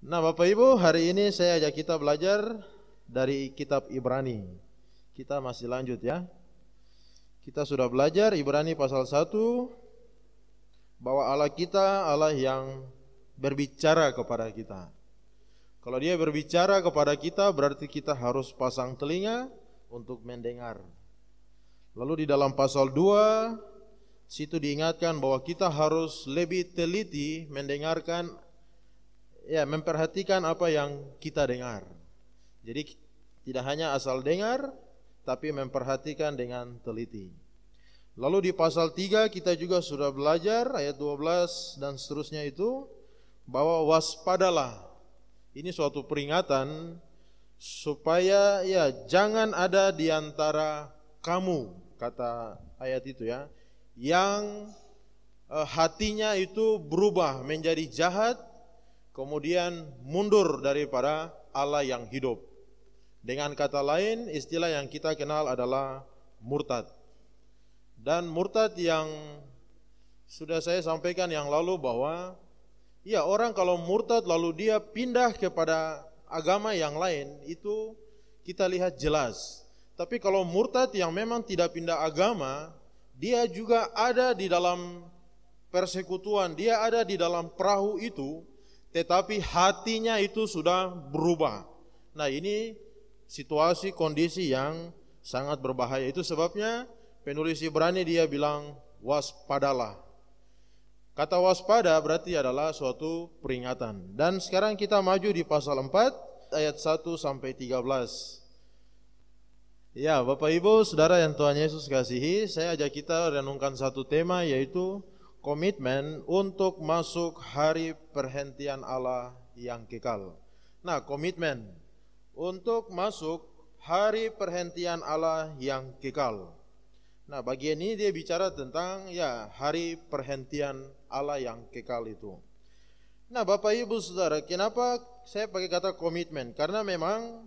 Nah, Bapak Ibu, hari ini saya ajak kita belajar dari kitab Ibrani. Kita masih lanjut ya. Kita sudah belajar Ibrani pasal 1 bahwa Allah kita Allah yang berbicara kepada kita. Kalau Dia berbicara kepada kita, berarti kita harus pasang telinga untuk mendengar. Lalu di dalam pasal 2 situ diingatkan bahwa kita harus lebih teliti mendengarkan, memperhatikan apa yang kita dengar. Jadi tidak hanya asal dengar, tapi memperhatikan dengan teliti. Lalu di pasal 3 kita juga sudah belajar ayat 12 dan seterusnya itu bahwa waspadalah. Ini suatu peringatan supaya jangan ada di antara kamu, kata ayat itu ya, yang hatinya itu berubah menjadi jahat, kemudian mundur daripada Allah yang hidup. Dengan kata lain, istilah yang kita kenal adalah murtad. Dan murtad yang sudah saya sampaikan yang lalu bahwa orang kalau murtad lalu dia pindah kepada agama yang lain, itu kita lihat jelas. Tapi kalau murtad yang memang tidak pindah agama, dia juga ada di dalam persekutuan, dia ada di dalam perahu itu, tetapi hatinya itu sudah berubah. Nah, ini situasi kondisi yang sangat berbahaya. Itu sebabnya penulis Ibrani dia bilang waspadalah. Kata waspada berarti adalah suatu peringatan. Dan sekarang kita maju di pasal 4 ayat 1 sampai 13. Ya, Bapak Ibu, Saudara yang Tuhan Yesus kasihi, saya ajak kita renungkan satu tema, yaitu komitmen untuk masuk hari perhentian Allah yang kekal. Nah, komitmen untuk masuk hari perhentian Allah yang kekal. Nah, bagian ini dia bicara tentang hari perhentian Allah yang kekal itu. Nah, Bapak Ibu Saudara, kenapa saya pakai kata komitmen? Karena memang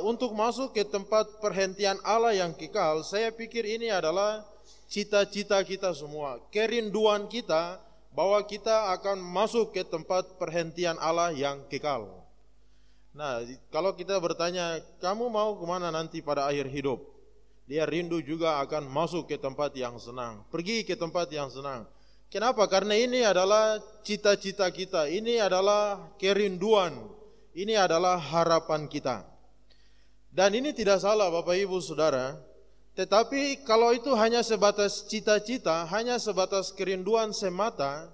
untuk masuk ke tempat perhentian Allah yang kekal, saya pikir ini adalah cita-cita kita semua, kerinduan kita bahwa kita akan masuk ke tempat perhentian Allah yang kekal. Nah, kalau kita bertanya, kamu mau kemana nanti pada akhir hidup? Dia rindu juga akan masuk ke tempat yang senang, pergi ke tempat yang senang. Kenapa? Karena ini adalah cita-cita kita, ini adalah kerinduan, ini adalah harapan kita. Dan ini tidak salah Bapak Ibu Saudara. Tetapi kalau itu hanya sebatas cita-cita, hanya sebatas kerinduan semata,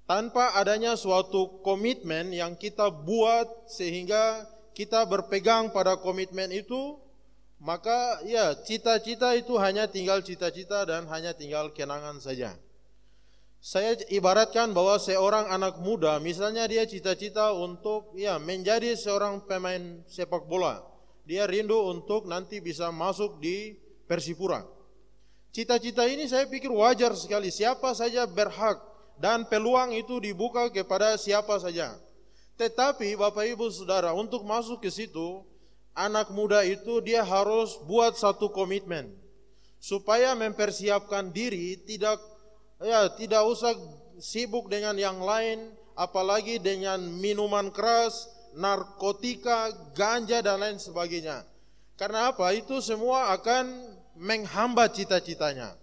tanpa adanya suatu komitmen yang kita buat sehingga kita berpegang pada komitmen itu, maka cita-cita itu hanya tinggal cita-cita dan hanya tinggal kenangan saja. Saya ibaratkan bahwa seorang anak muda, misalnya dia cita-cita untuk menjadi seorang pemain sepak bola. Dia rindu untuk nanti bisa masuk di Persipura. Cita-cita ini saya pikir wajar sekali, siapa saja berhak dan peluang itu dibuka kepada siapa saja. Tetapi Bapak Ibu Saudara, untuk masuk ke situ, anak muda itu dia harus buat satu komitmen supaya mempersiapkan diri, tidak usah sibuk dengan yang lain, apalagi dengan minuman keras, narkotika, ganja dan lain sebagainya. Karena apa? Itu semua akan menghambat cita-citanya.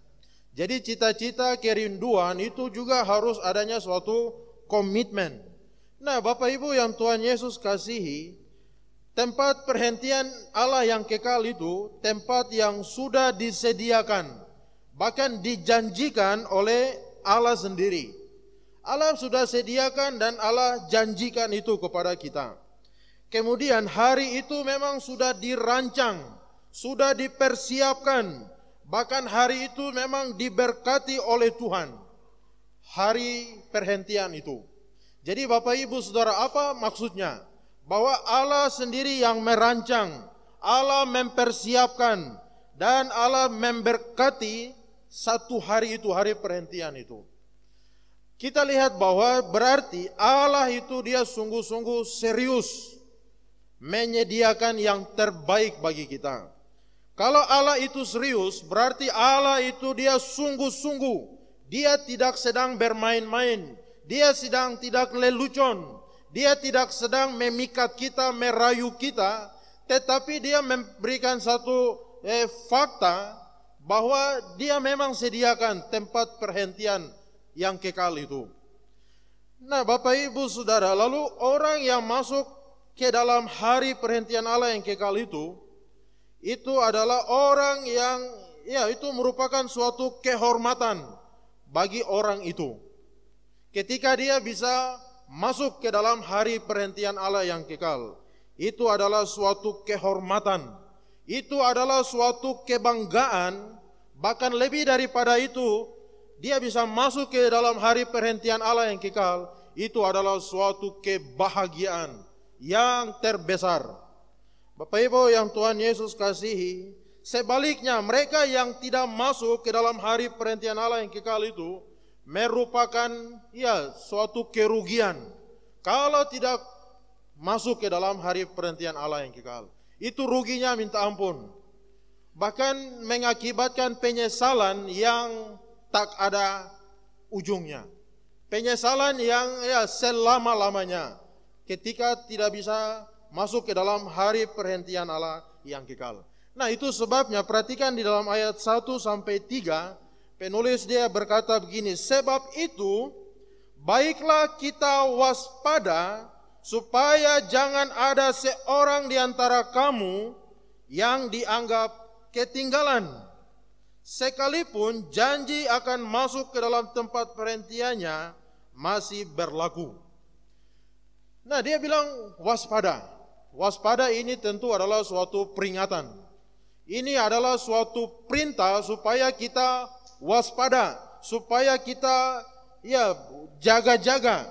Jadi cita-cita, kerinduan itu juga harus adanya suatu komitmen. Nah, Bapak Ibu yang Tuhan Yesus kasihi, tempat perhentian Allah yang kekal itu tempat yang sudah disediakan, bahkan dijanjikan oleh Allah sendiri. Allah sudah sediakan dan Allah janjikan itu kepada kita. Kemudian hari itu memang sudah dirancang, sudah dipersiapkan, bahkan hari itu memang diberkati oleh Tuhan. Hari perhentian itu. Jadi Bapak Ibu Saudara, apa maksudnya? Bahwa Allah sendiri yang merancang, Allah mempersiapkan, dan Allah memberkati satu hari itu, hari perhentian itu. Kita lihat bahwa berarti Allah itu dia sungguh-sungguh serius menyediakan yang terbaik bagi kita. Kalau Allah itu serius, berarti Allah itu dia sungguh-sungguh. Dia tidak sedang bermain-main, dia sedang tidak lelucon, Dia tidak sedang memikat kita, merayu kita, tetapi dia memberikan satu fakta bahwa dia memang sediakan tempat perhentian yang kekal itu. Nah, Bapak Ibu Saudara, lalu orang yang masuk ke dalam hari perhentian Allah yang kekal itu adalah orang yang itu merupakan suatu kehormatan bagi orang itu. Ketika dia bisa masuk ke dalam hari perhentian Allah yang kekal, itu adalah suatu kehormatan, itu adalah suatu kebanggaan, bahkan lebih daripada itu, dia bisa masuk ke dalam hari perhentian Allah yang kekal, itu adalah suatu kebahagiaan yang terbesar. Bapak Ibu yang Tuhan Yesus kasihi, sebaliknya mereka yang tidak masuk ke dalam hari perhentian Allah yang kekal itu merupakan suatu kerugian kalau tidak masuk ke dalam hari perhentian Allah yang kekal. Itu ruginya minta ampun, bahkan mengakibatkan penyesalan yang tak ada ujungnya, penyesalan yang selama-lamanya ketika tidak bisa masuk ke dalam hari perhentian Allah yang kekal. Nah, itu sebabnya perhatikan di dalam ayat 1 sampai 3 penulis dia berkata begini, sebab itu baiklah kita waspada supaya jangan ada seorang di antara kamu yang dianggap ketinggalan, sekalipun janji akan masuk ke dalam tempat perhentiannya masih berlaku. Nah, dia bilang waspada. Waspada ini tentu adalah suatu peringatan. Ini adalah suatu perintah supaya kita waspada, supaya kita jaga-jaga.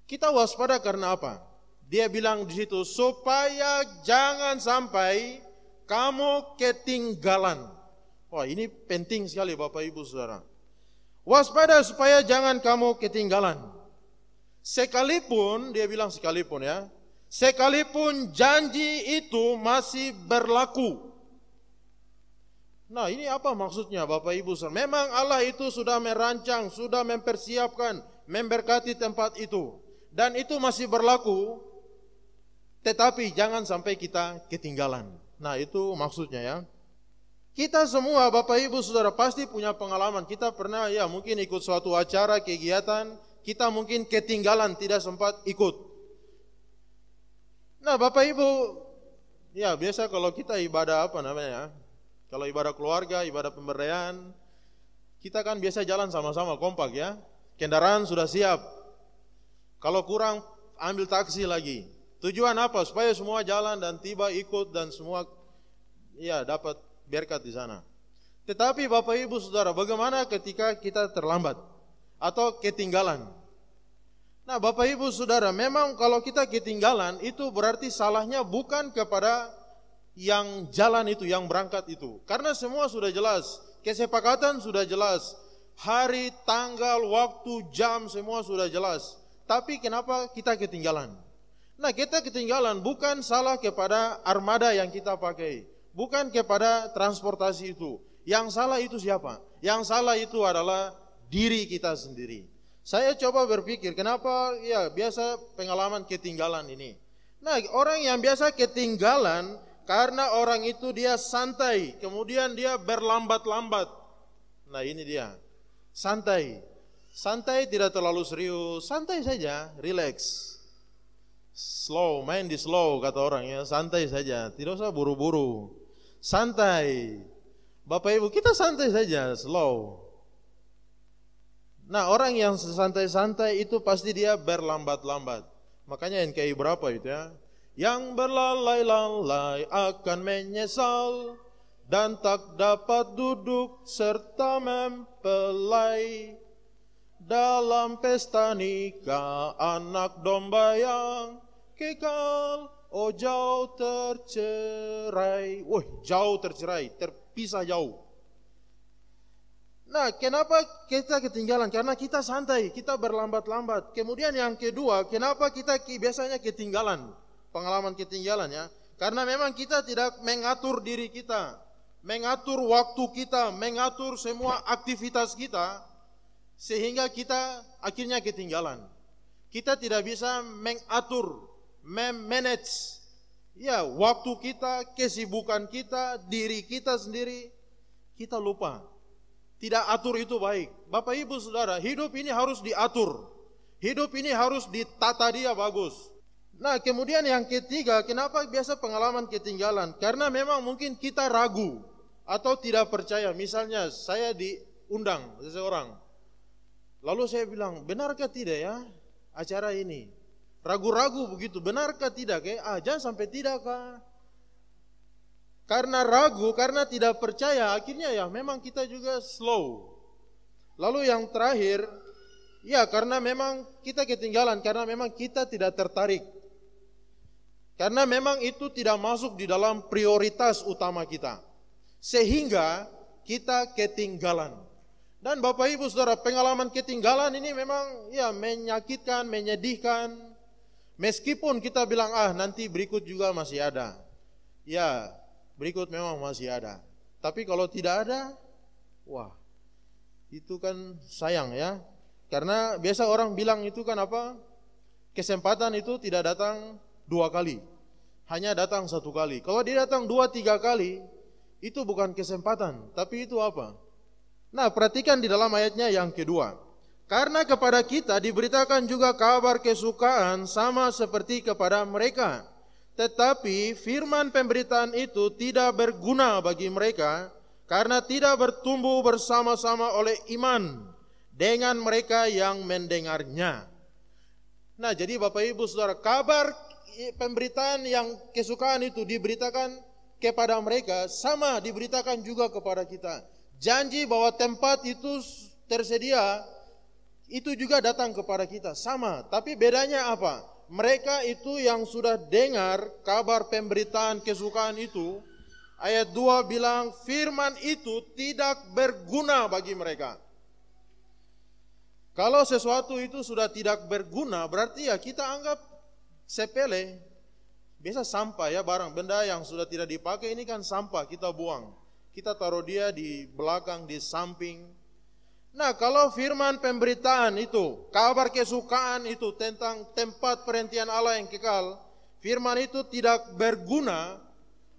Kita waspada karena apa? Dia bilang di situ supaya jangan sampai kamu ketinggalan. Wah, ini penting sekali Bapak Ibu Saudara. Waspada supaya jangan kamu ketinggalan. Sekalipun, dia bilang sekalipun sekalipun janji itu masih berlaku. Nah, ini apa maksudnya Bapak Ibu Saudara? Memang Allah itu sudah merancang, sudah mempersiapkan, memberkati tempat itu. Dan itu masih berlaku, tetapi jangan sampai kita ketinggalan. Nah, itu maksudnya Kita semua Bapak Ibu Saudara pasti punya pengalaman. Kita pernah mungkin ikut suatu acara, kegiatan, kita mungkin ketinggalan, tidak sempat ikut. Nah, Bapak Ibu, biasa kalau kita ibadah kalau ibadah keluarga, ibadah pemberdayaan, kita kan biasa jalan sama-sama kompak Kendaraan sudah siap. Kalau kurang ambil taksi lagi. Tujuan apa? Supaya semua jalan dan tiba ikut dan semua dapat berkat di sana. Tetapi Bapak Ibu Saudara, bagaimana ketika kita terlambat atau ketinggalan? Nah, Bapak Ibu Saudara, memang kalau kita ketinggalan itu berarti salahnya bukan kepada yang jalan itu, yang berangkat itu. Karena semua sudah jelas, kesepakatan sudah jelas, hari, tanggal, waktu, jam semua sudah jelas. Tapi kenapa kita ketinggalan? Nah, kita ketinggalan bukan salah kepada armada yang kita pakai, bukan kepada transportasi itu. Yang salah itu siapa? Yang salah itu adalah diri kita sendiri. Saya coba berpikir kenapa biasa pengalaman ketinggalan ini. Nah, orang yang biasa ketinggalan karena orang itu dia santai, kemudian dia berlambat-lambat. Nah, ini dia. Santai. Santai, tidak terlalu serius, santai saja, relax. Slow, main di slow kata orang santai saja, tidak usah buru-buru. Santai. Bapak Ibu, kita santai saja, slow. Nah, orang yang santai-santai itu pasti dia berlambat-lambat. Makanya NKI berapa itu Yang berlalai-lalai akan menyesal dan tak dapat duduk serta mempelai. Dalam pesta nikah anak domba yang kekal, oh jauh tercerai. Jauh tercerai, terpisah jauh. Nah, kenapa kita ketinggalan? Karena kita santai, kita berlambat-lambat. Kemudian yang kedua, kenapa kita biasanya ketinggalan? Pengalaman ketinggalan karena memang kita tidak mengatur diri kita, mengatur waktu kita, mengatur semua aktivitas kita, sehingga kita akhirnya ketinggalan. Kita tidak bisa mengatur, manage ya waktu kita, kesibukan kita, diri kita sendiri. Kita lupa. Tidak atur itu baik. Bapak Ibu Saudara, hidup ini harus diatur. Hidup ini harus ditata dia bagus. Nah, kemudian yang ketiga, kenapa biasa pengalaman ketinggalan? Karena memang mungkin kita ragu atau tidak percaya. Misalnya saya diundang seseorang, lalu saya bilang, benarkah tidak ya acara ini? Ragu-ragu begitu, benarkah tidak? Jangan sampai tidak kah? Karena ragu, karena tidak percaya, akhirnya ya memang kita juga slow. Lalu yang terakhir, ya karena memang kita ketinggalan, karena memang kita tidak tertarik. Karena memang itu tidak masuk di dalam prioritas utama kita. Sehingga kita ketinggalan. Dan Bapak Ibu Saudara, pengalaman ketinggalan ini memang ya menyakitkan, menyedihkan. Meskipun kita bilang nanti berikut juga masih ada. Ya, berikut memang masih ada. Tapi kalau tidak ada, wah, itu kan sayang ya. Karena biasa orang bilang itu kan apa? Kesempatan itu tidak datang 2 kali, hanya datang 1 kali. Kalau dia datang 2-3 kali, itu bukan kesempatan, tapi itu apa? Nah, perhatikan di dalam ayatnya yang kedua. Karena kepada kita diberitakan juga kabar kesukaan sama seperti kepada mereka. Tetapi firman pemberitaan itu tidak berguna bagi mereka karena tidak bertumbuh bersama-sama oleh iman dengan mereka yang mendengarnya. Nah, jadi Bapak Ibu Saudara, kabar pemberitaan yang kesukaan itu diberitakan kepada mereka, sama diberitakan juga kepada kita. Janji bahwa tempat itu tersedia, itu juga datang kepada kita, sama. Tapi bedanya apa? Mereka itu yang sudah dengar kabar pemberitaan kesukaan itu, ayat 2 bilang firman itu tidak berguna bagi mereka. Kalau sesuatu itu sudah tidak berguna, berarti ya kita anggap sepele. Biasa sampah ya, barang benda yang sudah tidak dipakai ini kan sampah, kita buang. Kita taruh dia di belakang, di samping. Nah, kalau firman pemberitaan itu, kabar kesukaan itu tentang tempat perhentian Allah yang kekal, firman itu tidak berguna,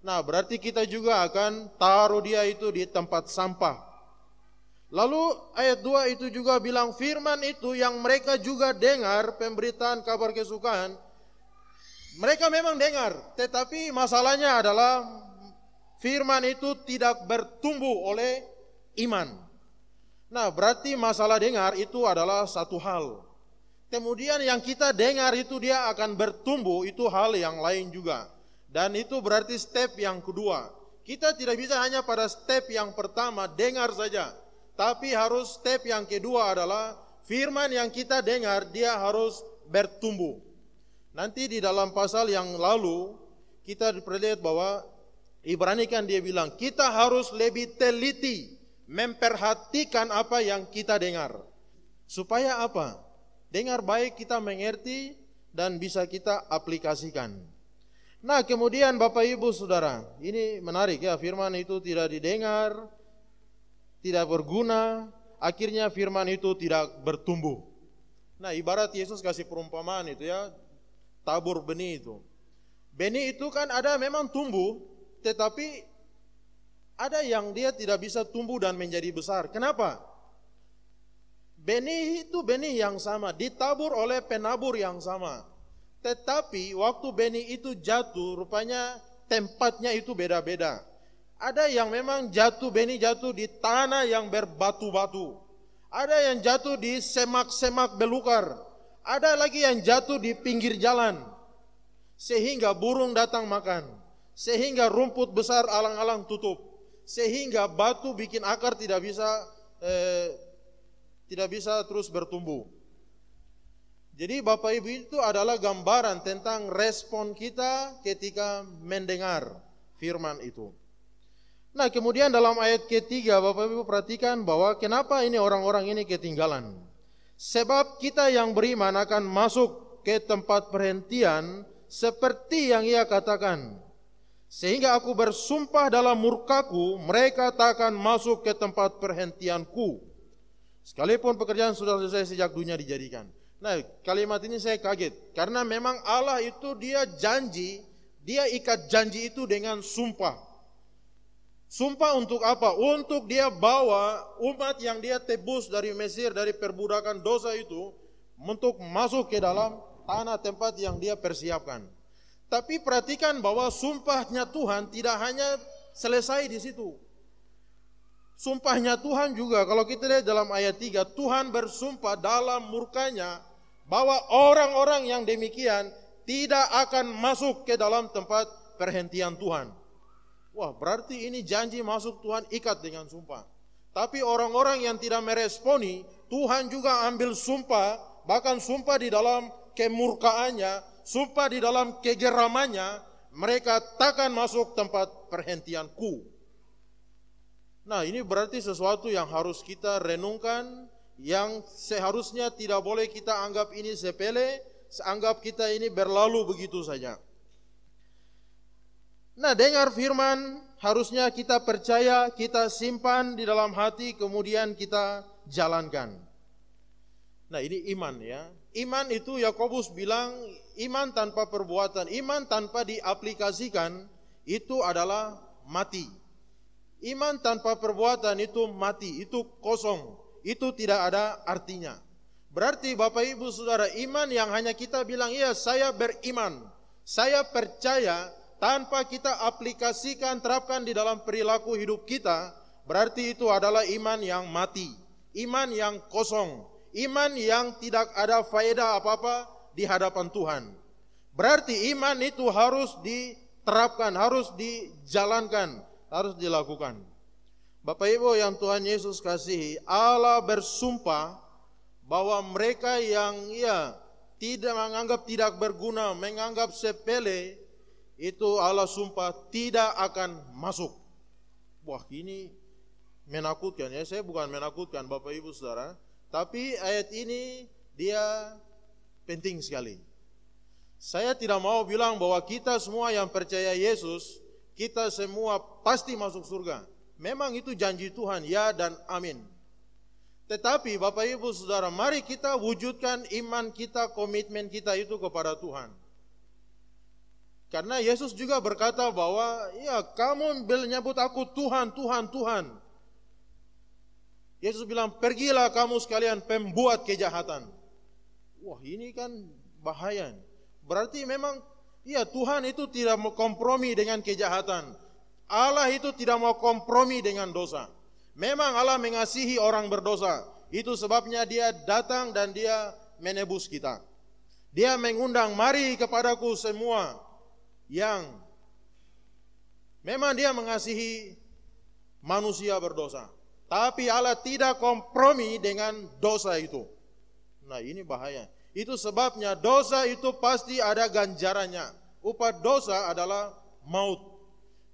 nah berarti kita juga akan taruh dia itu di tempat sampah. Lalu ayat 2 itu juga bilang firman itu yang mereka juga dengar pemberitaan kabar kesukaan, mereka memang dengar, tetapi masalahnya adalah firman itu tidak bertumbuh oleh iman. Nah, berarti masalah dengar itu adalah satu hal. Kemudian yang kita dengar itu dia akan bertumbuh, itu hal yang lain juga. Dan itu berarti step yang kedua. Kita tidak bisa hanya pada step yang pertama dengar saja, tapi harus step yang kedua adalah firman yang kita dengar dia harus bertumbuh. Nanti di dalam pasal yang lalu kita perlihat bahwa Ibrani kan dia bilang kita harus lebih teliti memperhatikan apa yang kita dengar. Supaya apa? Dengar baik, kita mengerti dan bisa kita aplikasikan. Nah, kemudian Bapak Ibu Saudara, ini menarik ya, firman itu tidak didengar, tidak berguna, akhirnya firman itu tidak bertumbuh. Nah, ibarat Yesus kasih perumpamaan itu ya, tabur benih itu. Benih itu kan ada memang tumbuh, tetapi ada yang dia tidak bisa tumbuh dan menjadi besar. Kenapa? Benih itu benih yang sama, ditabur oleh penabur yang sama. Tetapi waktu benih itu jatuh, rupanya tempatnya itu beda-beda. Ada yang memang benih jatuh di tanah yang berbatu-batu. Ada yang jatuh di semak-semak belukar. Ada lagi yang jatuh di pinggir jalan. Sehingga burung datang makan. Sehingga rumput besar alang-alang tutup. Sehingga batu bikin akar tidak bisa terus bertumbuh. Jadi Bapak Ibu itu adalah gambaran tentang respon kita ketika mendengar firman itu. Nah, kemudian dalam ayat ketiga Bapak Ibu perhatikan bahwa kenapa ini orang-orang ini ketinggalan. Sebab kita yang beriman akan masuk ke tempat perhentian seperti yang ia katakan. Sehingga aku bersumpah dalam murkaku, mereka tak akan masuk ke tempat perhentianku. Sekalipun pekerjaan sudah selesai sejak dunia dijadikan. Nah, kalimat ini saya kaget karena memang Allah itu dia janji, dia ikat janji itu dengan sumpah. Sumpah untuk apa? Untuk dia bawa umat yang dia tebus dari Mesir, dari perbudakan dosa itu, untuk masuk ke dalam tanah tempat yang dia persiapkan. Tapi perhatikan bahwa sumpahnya Tuhan tidak hanya selesai di situ. Sumpahnya Tuhan juga, kalau kita lihat dalam ayat 3, Tuhan bersumpah dalam murkanya bahwa orang-orang yang demikian tidak akan masuk ke dalam tempat perhentian Tuhan. Wah, berarti ini janji masuk Tuhan ikat dengan sumpah. Tapi orang-orang yang tidak meresponi, Tuhan juga ambil sumpah, bahkan sumpah di dalam kemurkaannya, sumpah di dalam kegeramannya, mereka takkan masuk tempat perhentianku. Nah, ini berarti sesuatu yang harus kita renungkan, yang seharusnya tidak boleh kita anggap ini sepele, anggap kita ini berlalu begitu saja. Nah, dengar firman harusnya kita percaya, kita simpan di dalam hati, kemudian kita jalankan. Nah, ini iman ya. Iman itu Yakobus bilang iman tanpa perbuatan, iman tanpa diaplikasikan itu adalah mati. Iman tanpa perbuatan itu mati, itu kosong, itu tidak ada artinya. Berarti Bapak Ibu Saudara, iman yang hanya kita bilang, iya saya beriman, saya percaya, tanpa kita aplikasikan, terapkan di dalam perilaku hidup kita, berarti itu adalah iman yang mati, iman yang kosong, iman yang tidak ada faedah apa-apa di hadapan Tuhan. Berarti iman itu harus diterapkan, harus dijalankan, harus dilakukan. Bapak Ibu yang Tuhan Yesus kasihi, Allah bersumpah bahwa mereka yang tidak menganggap tidak berguna, menganggap sepele, itu Allah sumpah tidak akan masuk. Wah, ini menakutkan ya. Saya bukan menakutkan Bapak Ibu Saudara, tapi ayat ini dia penting sekali. Saya tidak mau bilang bahwa kita semua yang percaya Yesus, kita semua pasti masuk surga. Memang itu janji Tuhan, ya dan amin. Tetapi Bapak Ibu Saudara, mari kita wujudkan iman kita, komitmen kita itu kepada Tuhan. Karena Yesus juga berkata bahwa ya kamu menyebut aku Tuhan, Tuhan, Tuhan. Yesus bilang, pergilah kamu sekalian pembuat kejahatan. Wah, ini kan bahaya. Berarti memang ya Tuhan itu tidak mau kompromi dengan kejahatan. Allah itu tidak mau kompromi dengan dosa. Memang Allah mengasihi orang berdosa. Itu sebabnya dia datang dan dia menebus kita. Dia mengundang, mari kepadaku semua yang memang dia mengasihi manusia berdosa. Tapi Allah tidak kompromi dengan dosa itu. Nah, ini bahaya. Itu sebabnya dosa itu pasti ada ganjarannya. Upah dosa adalah maut.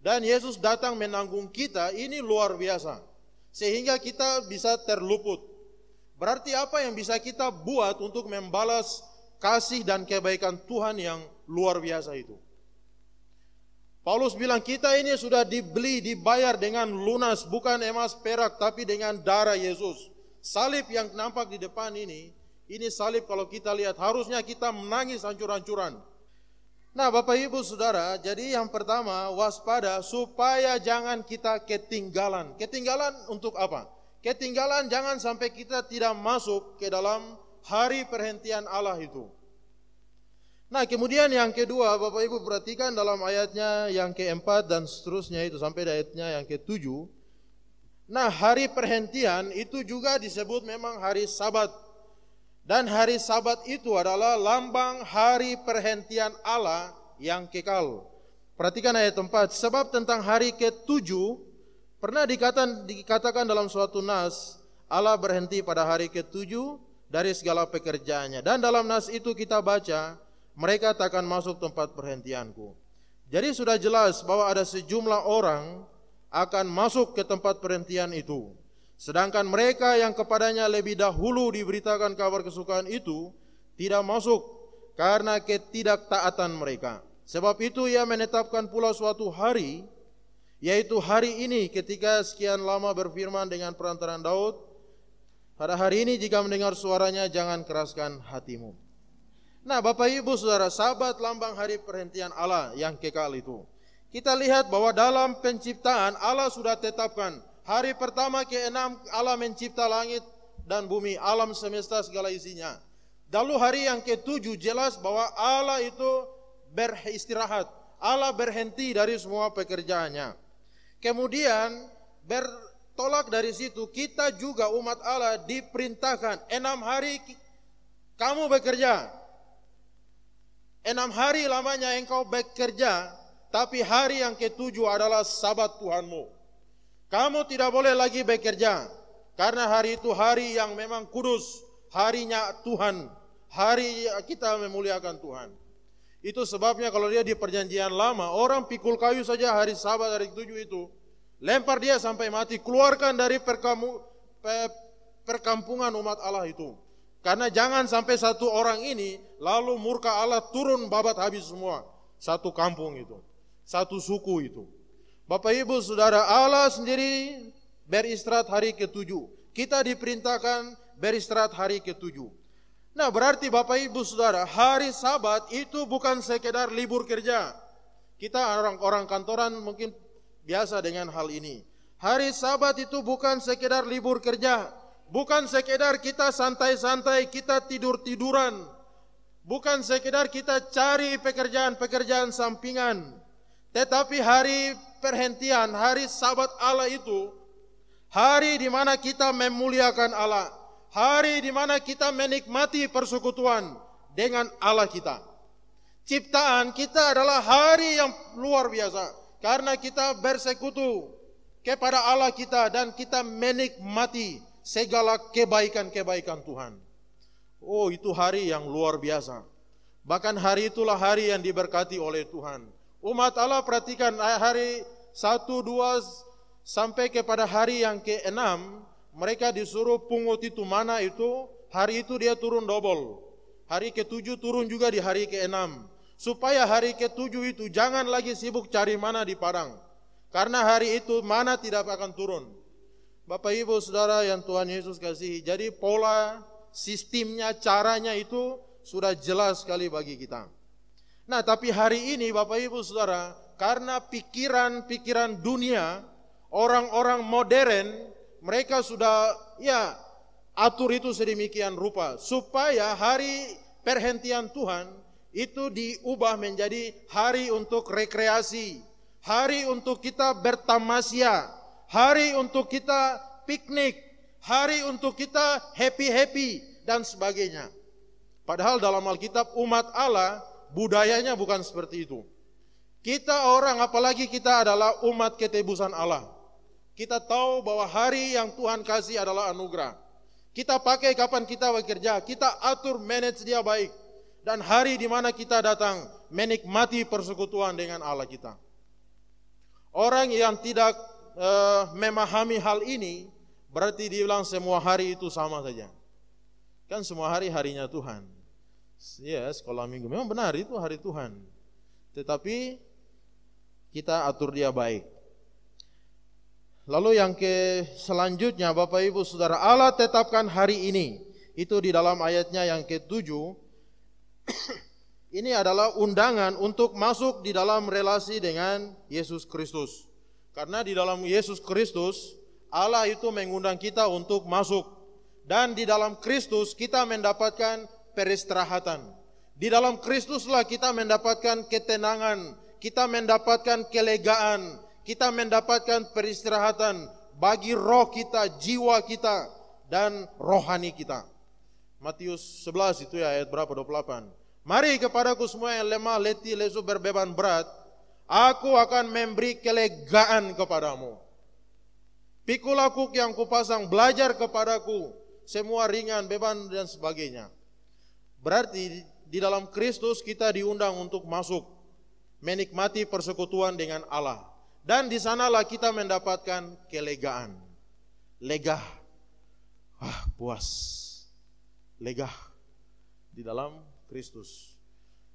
Dan Yesus datang menanggung kita, ini luar biasa. Sehingga kita bisa terluput. Berarti apa yang bisa kita buat untuk membalas kasih dan kebaikan Tuhan yang luar biasa itu? Paulus bilang kita ini sudah dibeli, dibayar dengan lunas, bukan emas perak, tapi dengan darah Yesus. Salib yang nampak di depan ini salib kalau kita lihat harusnya kita menangis hancur-hancuran. Nah Bapak Ibu Saudara, jadi yang pertama waspada supaya jangan kita ketinggalan. Ketinggalan untuk apa? Ketinggalan jangan sampai kita tidak masuk ke dalam hari perhentian Allah itu. Nah kemudian yang kedua Bapak Ibu perhatikan dalam ayatnya yang keempat dan seterusnya itu sampai ayatnya yang ketujuh. Nah hari perhentian itu juga disebut memang hari Sabat. Dan hari Sabat itu adalah lambang hari perhentian Allah yang kekal. Perhatikan ayat 4. Sebab tentang hari ke-7 pernah dikatakan dalam suatu nas, Allah berhenti pada hari ke-7 dari segala pekerjaannya. Dan dalam nas itu kita baca, mereka takkan masuk tempat perhentianku. Jadi sudah jelas bahwa ada sejumlah orang akan masuk ke tempat perhentian itu. Sedangkan mereka yang kepadanya lebih dahulu diberitakan kabar kesukaan itu tidak masuk karena ketidaktaatan mereka. Sebab itu ia menetapkan pula suatu hari, yaitu hari ini ketika sekian lama berfirman dengan perantaraan Daud, Pada hari ini jika mendengar suaranya, jangan keraskan hatimu. Nah, Bapak Ibu Saudara, sahabat lambang hari perhentian Allah yang kekal itu, kita lihat bahwa dalam penciptaan Allah sudah tetapkan hari pertama ke-6 Allah mencipta langit dan bumi, alam semesta segala isinya. Lalu hari yang ke-7 jelas bahwa Allah itu beristirahat, Allah berhenti dari semua pekerjaannya. Kemudian bertolak dari situ, kita juga umat Allah diperintahkan 6 hari kamu bekerja. 6 hari lamanya engkau bekerja, tapi hari yang ke-7 adalah sabat Tuhanmu. Kamu tidak boleh lagi bekerja, karena hari itu hari yang memang kudus, harinya Tuhan, hari kita memuliakan Tuhan. Itu sebabnya kalau dia di perjanjian lama, orang pikul kayu saja hari sabat hari ke-7 itu, lempar dia sampai mati, keluarkan dari perkampungan umat Allah itu. Karena jangan sampai satu orang ini lalu murka Allah turun babat habis semua. Satu kampung itu, satu suku itu. Bapak Ibu Saudara, Allah sendiri beristirahat hari ke-7. Kita diperintahkan beristirahat hari ke-7. Nah, berarti Bapak Ibu Saudara, hari Sabat itu bukan sekedar libur kerja. Kita orang-orang kantoran mungkin biasa dengan hal ini. Hari Sabat itu bukan sekedar libur kerja. Bukan sekedar kita santai-santai, kita tidur-tiduran. Bukan sekedar kita cari pekerjaan-pekerjaan sampingan. Tetapi hari perhentian, hari Sabat Allah itu, hari di mana kita memuliakan Allah. Hari di mana kita menikmati persekutuan dengan Allah kita. Ciptaan kita adalah hari yang luar biasa. Karena kita bersekutu kepada Allah kita dan kita menikmati segala kebaikan-kebaikan Tuhan. Oh, itu hari yang luar biasa. Bahkan hari itulah hari yang diberkati oleh Tuhan. Umat Allah perhatikan hari 1, 2 sampai kepada hari yang ke-6, mereka disuruh pungut itu mana itu, hari itu dia turun double. Hari ke-7 turun juga di hari ke-6. Supaya hari ke-7 itu jangan lagi sibuk cari mana di padang. Karena hari itu mana tidak akan turun. Bapak Ibu Saudara yang Tuhan Yesus kasihi, jadi pola, sistemnya, caranya itu sudah jelas sekali bagi kita. Nah, tapi hari ini Bapak Ibu Saudara, karena pikiran-pikiran dunia, orang-orang modern, mereka sudah atur itu sedemikian rupa supaya hari perhentian Tuhan itu diubah menjadi hari untuk rekreasi, hari untuk kita bertamasya, hari untuk kita piknik, hari untuk kita happy-happy dan sebagainya. Padahal dalam Alkitab umat Allah budayanya bukan seperti itu. Kita orang, apalagi kita adalah umat ketebusan Allah. Kita tahu bahwa hari yang Tuhan kasih adalah anugerah. Kita pakai kapan kita bekerja, kita atur manage dia baik. Dan hari di mana kita datang menikmati persekutuan dengan Allah kita. Orang yang tidak memahami hal ini, berarti dibilang semua hari itu sama saja. Kan semua hari harinya Tuhan. Ya, sekolah minggu memang benar itu hari Tuhan. Tetapi kita atur dia baik. Lalu yang selanjutnya Bapak Ibu Saudara, Allah tetapkan hari ini. Itu di dalam ayatnya yang ke-7. Ini adalah undangan untuk masuk di dalam relasi dengan Yesus Kristus. Karena di dalam Yesus Kristus, Allah itu mengundang kita untuk masuk. Dan di dalam Kristus kita mendapatkan peristirahatan. Di dalam Kristuslah kita mendapatkan ketenangan, kita mendapatkan kelegaan, kita mendapatkan peristirahatan bagi roh kita, jiwa kita, dan rohani kita. Matius 11 itu ya ayat berapa? 28. Mari kepadaku semua yang lemah, letih, lesu, berbeban berat, aku akan memberi kelegaan kepadamu. Pikul aku yang kupasang, belajar kepadaku, semua ringan, beban dan sebagainya. Berarti di dalam Kristus kita diundang untuk masuk, menikmati persekutuan dengan Allah. Dan di sanalah kita mendapatkan kelegaan, legah, puas, legah di dalam Kristus.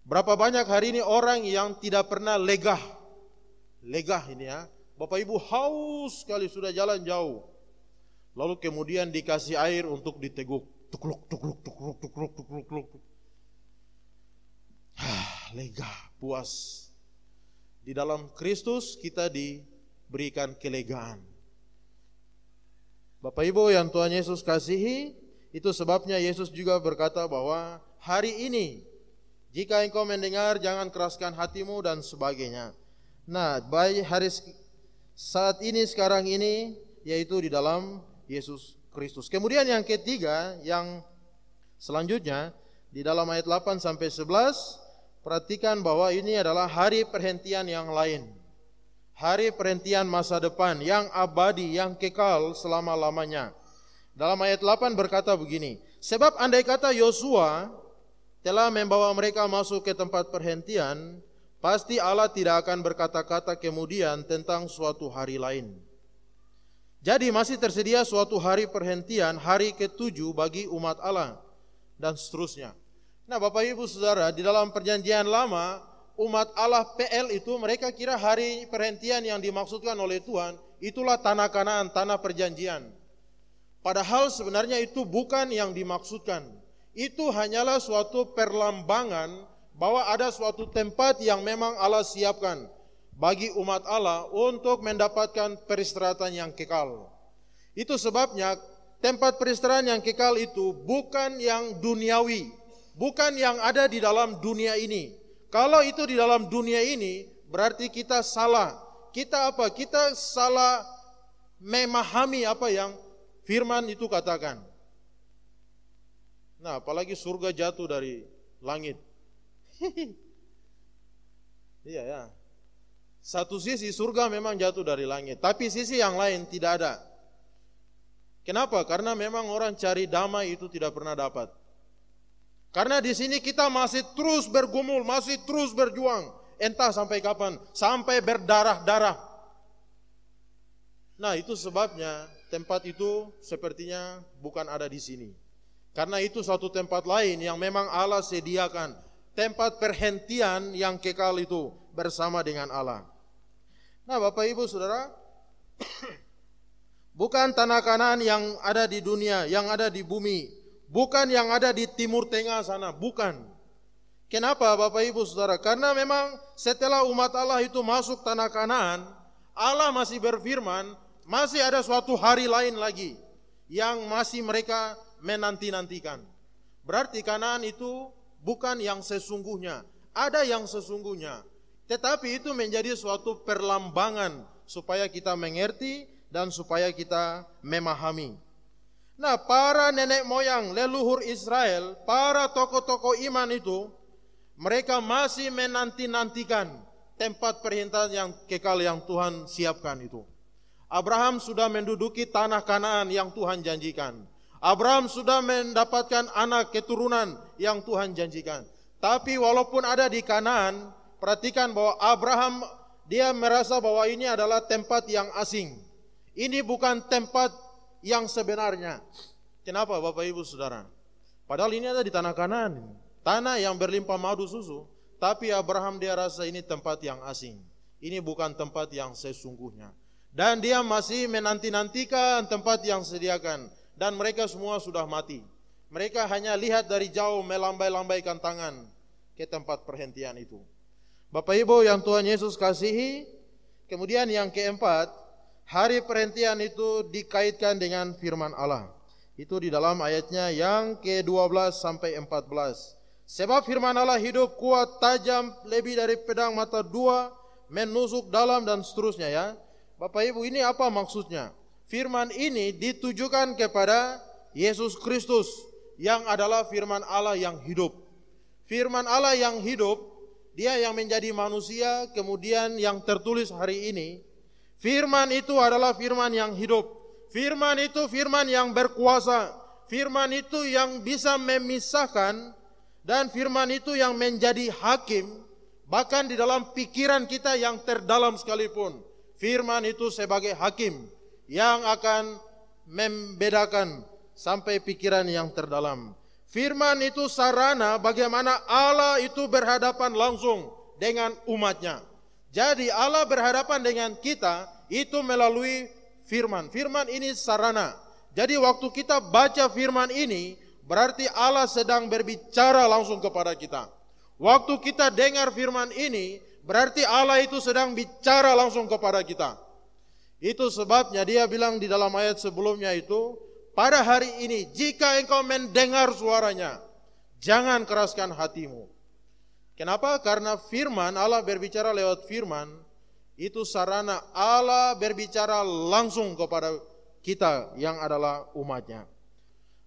Berapa banyak hari ini orang yang tidak pernah legah ini ya. Bapak Ibu haus sekali sudah jalan jauh. lalu kemudian dikasih air untuk diteguk. Tukluk, tukluk, tukluk, tukluk, tukluk, tukluk. Lega, puas. Di dalam Kristus kita diberikan kelegaan. Bapak Ibu yang Tuhan Yesus kasihi, itu sebabnya Yesus juga berkata bahwa hari ini jika engkau mendengar, jangan keraskan hatimu dan sebagainya. Nah, baik hari saat ini, sekarang ini, yaitu di dalam Yesus Kristus. Kemudian yang ketiga, yang selanjutnya di dalam ayat 8 sampai 11, perhatikan bahwa ini adalah hari perhentian yang lain. Hari perhentian masa depan yang abadi, yang kekal selama-lamanya. Dalam ayat 8 berkata begini, sebab andai kata Yosua telah membawa mereka masuk ke tempat perhentian, pasti Allah tidak akan berkata-kata kemudian tentang suatu hari lain. Jadi masih tersedia suatu hari perhentian, hari ke-7 bagi umat Allah, dan seterusnya. Nah Bapak Ibu Saudara, di dalam perjanjian lama, umat Allah PL itu mereka kira hari perhentian yang dimaksudkan oleh Tuhan, itulah tanah Kanaan, tanah perjanjian. Padahal sebenarnya itu bukan yang dimaksudkan. Itu hanyalah suatu perlambangan bahwa ada suatu tempat yang memang Allah siapkan bagi umat Allah untuk mendapatkan peristirahatan yang kekal. Itu sebabnya tempat peristirahatan yang kekal itu bukan yang duniawi, bukan yang ada di dalam dunia ini. Kalau itu di dalam dunia ini, berarti kita salah. Kita apa? Kita salah memahami apa yang firman itu katakan. Nah, apalagi surga jatuh dari langit. Iya ya. Satu sisi surga memang jatuh dari langit, tapi sisi yang lain tidak ada. Kenapa? Karena memang orang cari damai itu tidak pernah dapat. Karena di sini kita masih terus bergumul, masih terus berjuang, entah sampai kapan, sampai berdarah-darah. Nah, itu sebabnya tempat itu sepertinya bukan ada di sini. Karena itu suatu tempat lain yang memang Allah sediakan, tempat perhentian yang kekal itu bersama dengan Allah. Nah Bapak Ibu Saudara, bukan tanah Kanaan yang ada di dunia, yang ada di bumi, bukan yang ada di Timur Tengah sana, bukan. Kenapa Bapak Ibu Saudara? Karena memang setelah umat Allah itu masuk tanah Kanaan, Allah masih berfirman, masih ada suatu hari lain lagi yang masih mereka menanti-nantikan. Berarti Kanaan itu bukan yang sesungguhnya, ada yang sesungguhnya. Tetapi itu menjadi suatu perlambangan supaya kita mengerti dan supaya kita memahami. Nah, para nenek moyang leluhur Israel, para tokoh-tokoh iman itu, mereka masih menanti-nantikan tempat perhentian yang kekal yang Tuhan siapkan itu. Abraham sudah menduduki tanah Kanaan yang Tuhan janjikan. Abraham sudah mendapatkan anak keturunan yang Tuhan janjikan. Tapi walaupun ada di Kanaan, perhatikan bahwa Abraham dia merasa bahwa ini adalah tempat yang asing. Ini bukan tempat yang sebenarnya. Kenapa Bapak Ibu Saudara? Padahal ini ada di tanah Kanaan, tanah yang berlimpah madu susu. Tapi Abraham dia rasa ini tempat yang asing. Ini bukan tempat yang sesungguhnya. Dan dia masih menanti-nantikan tempat yang disediakan. Dan mereka semua sudah mati. Mereka hanya lihat dari jauh melambai-lambaikan tangan ke tempat perhentian itu. Bapak Ibu yang Tuhan Yesus kasihi, kemudian yang keempat, hari perhentian itu dikaitkan dengan firman Allah. Itu di dalam ayatnya yang ke-12 sampai 14. Sebab firman Allah hidup, kuat, tajam, lebih dari pedang mata dua, menusuk dalam dan seterusnya ya. Bapak Ibu, ini apa maksudnya? Firman ini ditujukan kepada Yesus Kristus yang adalah firman Allah yang hidup. Firman Allah yang hidup, dia yang menjadi manusia, kemudian yang tertulis hari ini. Firman itu adalah firman yang hidup. Firman itu firman yang berkuasa. Firman itu yang bisa memisahkan. Dan firman itu yang menjadi hakim. Bahkan di dalam pikiran kita yang terdalam sekalipun. Firman itu sebagai hakim yang akan membedakan sampai pikiran yang terdalam. Firman itu sarana bagaimana Allah itu berhadapan langsung dengan umatnya. Jadi Allah berhadapan dengan kita itu melalui firman. Firman ini sarana Jadi waktu kita baca firman ini, berarti Allah sedang berbicara langsung kepada kita. Waktu kita dengar firman ini, berarti Allah itu sedang bicara langsung kepada kita. Itu sebabnya dia bilang di dalam ayat sebelumnya itu, pada hari ini jika engkau mendengar suaranya, jangan keraskan hatimu. Kenapa? Karena firman, Allah berbicara lewat firman, itu sarana Allah berbicara langsung kepada kita yang adalah umatnya.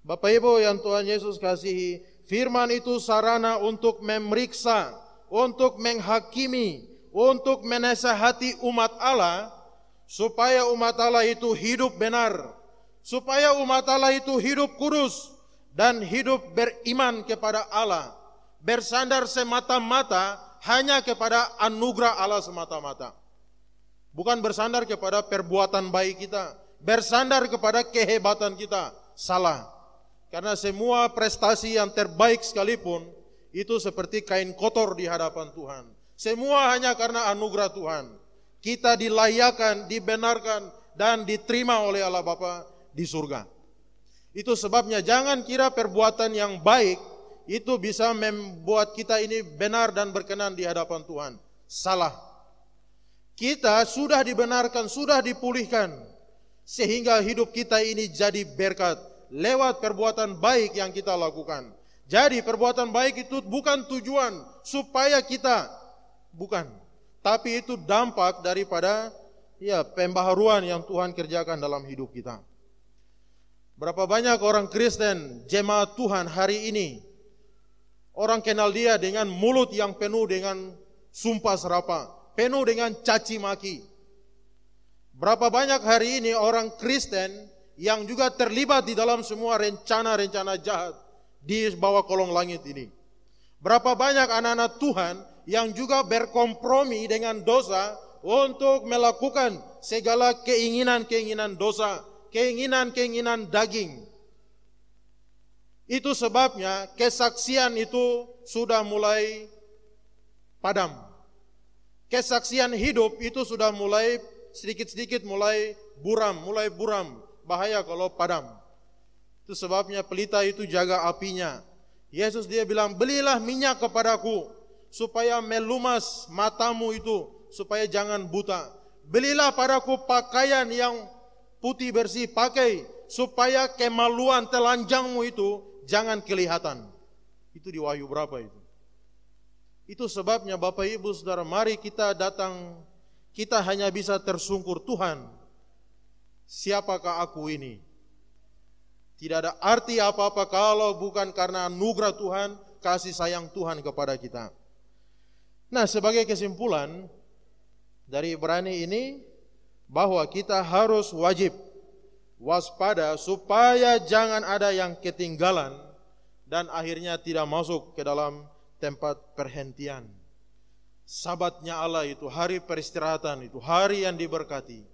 Bapak Ibu yang Tuhan Yesus kasihi, firman itu sarana untuk memeriksa, untuk menghakimi, untuk menasihati umat Allah, supaya umat Allah itu hidup benar, supaya umat Allah itu hidup kudus, dan hidup beriman kepada Allah, bersandar semata-mata hanya kepada anugerah Allah semata-mata. Bukan bersandar kepada perbuatan baik kita, bersandar kepada kehebatan kita. Salah. Karena semua prestasi yang terbaik sekalipun itu seperti kain kotor di hadapan Tuhan. Semua hanya karena anugerah Tuhan. Kita dilayakan, dibenarkan, dan diterima oleh Allah Bapa di surga. Itu sebabnya jangan kira perbuatan yang baik itu bisa membuat kita ini benar dan berkenan di hadapan Tuhan. Salah. Kita sudah dibenarkan, sudah dipulihkan, sehingga hidup kita ini jadi berkat lewat perbuatan baik yang kita lakukan. Jadi perbuatan baik itu bukan tujuan supaya kita, bukan, tapi itu dampak daripada pembaharuan yang Tuhan kerjakan dalam hidup kita. Berapa banyak orang Kristen, jemaat Tuhan hari ini, orang kenal dia dengan mulut yang penuh dengan sumpah serapah, penuh dengan caci maki. Berapa banyak hari ini orang Kristen yang juga terlibat di dalam semua rencana-rencana jahat di bawah kolong langit ini. Berapa banyak anak-anak Tuhan yang juga berkompromi dengan dosa untuk melakukan segala keinginan-keinginan dosa, keinginan-keinginan daging. Itu sebabnya kesaksian itu sudah mulai padam. Kesaksian hidup itu sudah mulai sedikit-sedikit mulai buram. Bahaya kalau padam. Itu sebabnya pelita itu jaga apinya. Yesus dia bilang, belilah minyak kepadaku supaya melumas matamu itu, supaya jangan buta. Belilah padaku pakaian yang putih bersih, pakai supaya kemaluan telanjangmu itu jangan kelihatan. Itu di Wahyu berapa itu? Itu sebabnya Bapak Ibu Saudara, mari kita datang, kita hanya bisa tersungkur, Tuhan, siapakah aku ini? Tidak ada arti apa-apa kalau bukan karena anugerah Tuhan, kasih sayang Tuhan kepada kita. Nah, sebagai kesimpulan dari Ibrani ini, bahwa kita harus wajib waspada supaya jangan ada yang ketinggalan dan akhirnya tidak masuk ke dalam tempat perhentian. Sabatnya Allah itu, hari peristirahatan itu, hari yang diberkati.